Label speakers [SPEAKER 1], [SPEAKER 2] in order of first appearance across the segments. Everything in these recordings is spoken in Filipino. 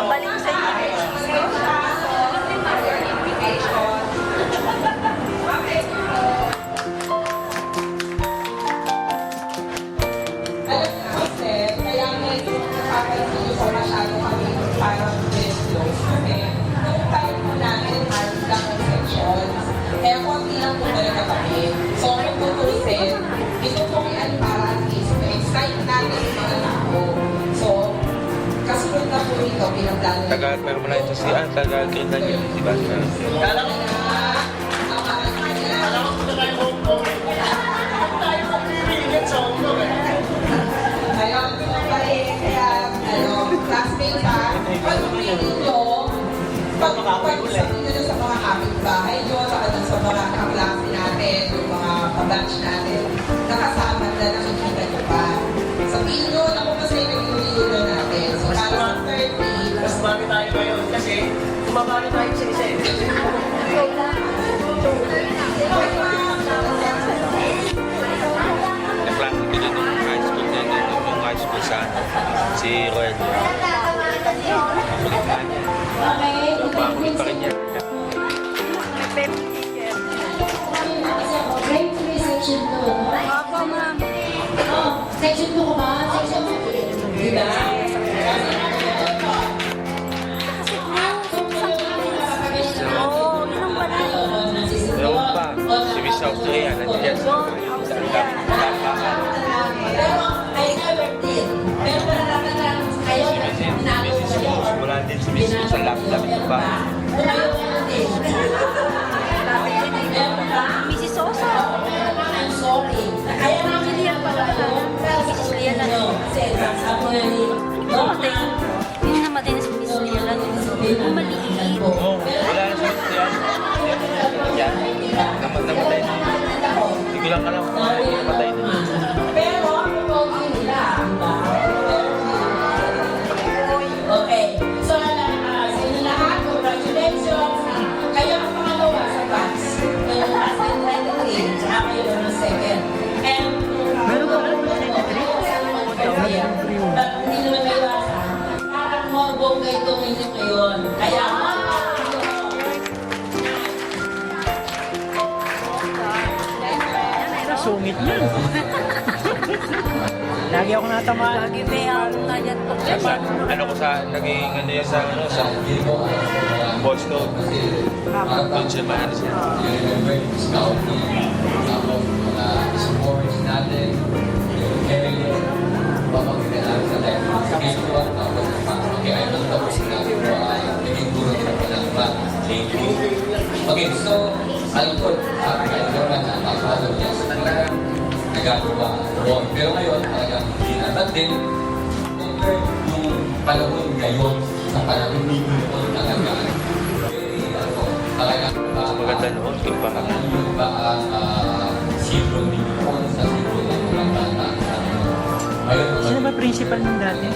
[SPEAKER 1] Balik sa
[SPEAKER 2] kaya konti lang po talaga kami. So, kung tutusin, ito po ay para at least ma-excite natin yung mga tao. So, kasunod na po ito, pinagdala.
[SPEAKER 3] Tagal, pero mula ito si tagal kita niyo, di ba?
[SPEAKER 2] Kala ko na, ayun, kaya, classmate pa, pag pumili nyo, pag sabihin nyo sa mga kapitbahay nyo, sa mga kaklase natin, yung mga kabatch natin, nakasama na nakikita nyo pa. Sabihin nyo, naku kasi nag-reunion natin. So, para sa 30,
[SPEAKER 4] Mas marami tayo ngayon kasi kumabali tayo sa isa eh.
[SPEAKER 3] Naplano ko dun yung high school na yun, yung high school sa si Roel. Makulit na niya. Makulit pa rin niya.
[SPEAKER 5] Grade 3, section 2.
[SPEAKER 1] Opo, ma'am.
[SPEAKER 5] Section 2 ko ba? Section 2.
[SPEAKER 2] diba?
[SPEAKER 1] Oo, inom ba na?
[SPEAKER 3] Ewan pa, si Miss Austria, nandiyan sa lapangan.
[SPEAKER 2] Pero, I never did. Pero malalaman lang kayo na
[SPEAKER 3] Wala din si Miss sa laptop pa.
[SPEAKER 1] Mrs. Sosa.
[SPEAKER 2] I'm sorry. Kaya namin
[SPEAKER 1] Lian pala. Mrs. Lian lang. Namatay. Yung namatay na si Mrs. Lian lang. Yung maliit.
[SPEAKER 3] Oo, wala na siya yan. Yan. Namatay na. Hindi ko lang alam kung namatay na.
[SPEAKER 2] Pero, ang nila. Okay. So, sa inyo lahat, congratulations. Kayo ang pangalawa sa batch. Yung last in 93, tsaka kayo ng second. And, meron ko alam na 93? Hindi naman kayo asa. Parang morbong kayo itong inyo ngayon. Kaya,
[SPEAKER 4] Sungit niya. Lagi ako natamaan.
[SPEAKER 1] Lagi may nanyan po.
[SPEAKER 3] Sa, ano ko sa, naging ano yan sa, ano, sa Boston. Doon siya maano siya.
[SPEAKER 6] Okay, so, alam ko, kahit naman na napapalo niya sa talagang nagagawa noon. Pero ngayon, talagang hindi na. But then, compared yung panahon ngayon sa panahon noon talaga, talagang
[SPEAKER 3] Maganda noon, kumpara.
[SPEAKER 6] yung ba ang siglo noon sa siglo ng mga bata. Ngayon,
[SPEAKER 4] Sino ba principal ng dati?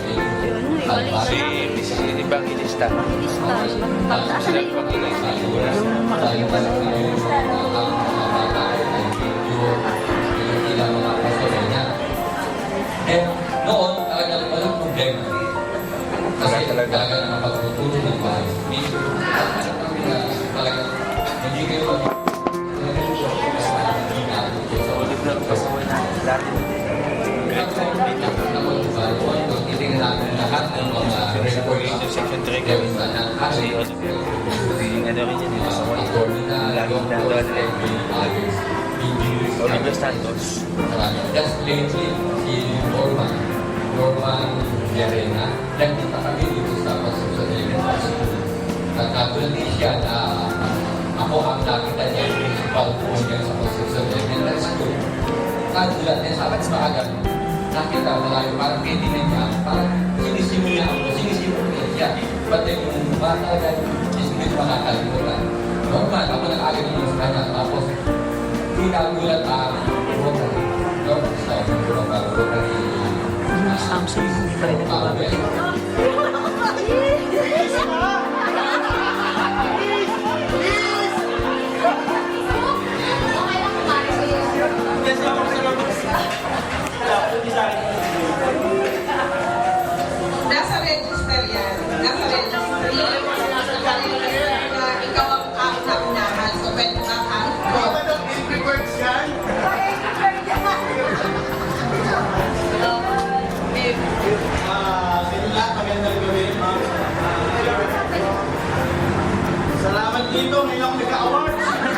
[SPEAKER 3] Si Mrs. Evangelista.
[SPEAKER 1] Pagtaas na yun.
[SPEAKER 4] Yung makakita na.
[SPEAKER 6] Noon, talagang walang problema. Kasi talaga na mapagtutulong ng bahay. Talagang hindi kayo
[SPEAKER 3] Ulit lang, pasaway na. Dati.
[SPEAKER 6] titingnan natin lahat ng mga reports
[SPEAKER 3] Section 3 kami. Si Oliver. Ano rin yun.
[SPEAKER 6] attorney na,
[SPEAKER 3] Laging
[SPEAKER 6] doctors,
[SPEAKER 3] nandun eh.
[SPEAKER 6] others, engineers,
[SPEAKER 3] Oliver Santos.
[SPEAKER 6] marami. Just lately, si Norman Llerena, nagpunta kami dito sa Concepcion Elementary School. Nagkatulad din siya na ako ang nakita niya yung principal po niya sa Concepcion Elementary School. Nagulat niya sa akin sa agad. Nakita mo tayo, parang kaibigan niya, parang sinisimula siya. But then yung bata na hindi makakalimutan. Normal, ako nag-agad naman sa kanya. Tapos, tinagulat ang Rotary. Rotary.
[SPEAKER 3] Samsung, hindi pa rin nagbabago.
[SPEAKER 2] Nasa register yan. Nasa register. Na ikaw ang kauna-unahan. So, pwede ka ang
[SPEAKER 7] Magandang gabi, ma'am. Salamat dito, ngayon ako nagka-awards.